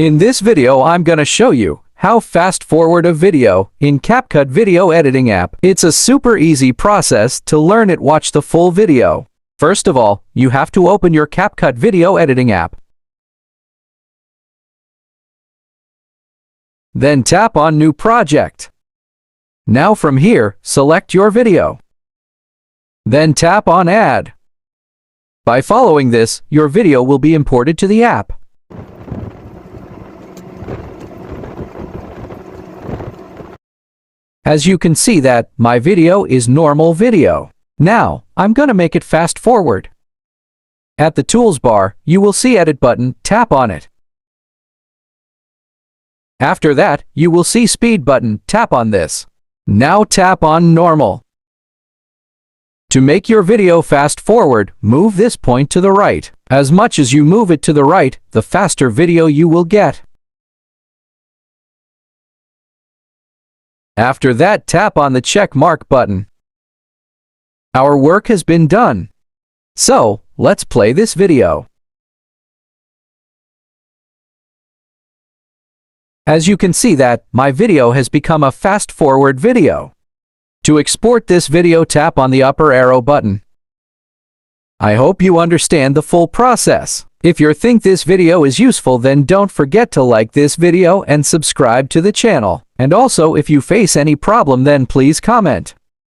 In this video I'm gonna show you how fast forward a video in CapCut video editing app. It's a super easy process to learn it. Watch the full video. First of all, you have to open your CapCut video editing app. Then tap on New Project. Now from here, select your video. Then tap on Add. By following this, your video will be imported to the app. As you can see that my video is normal video. Now, I'm gonna make it fast forward. At the tools bar, you will see Edit button, tap on it. After that, you will see Speed button, tap on this. Now tap on Normal. To make your video fast forward, move this point to the right. As much as you move it to the right, the faster video you will get. After that, tap on the check mark button. Our work has been done. So, let's play this video. As you can see that, my video has become a fast-forward video. To export this video, tap on the upper arrow button. I hope you understand the full process. If you think this video is useful, then don't forget to like this video and subscribe to the channel. And also, if you face any problem, then please comment.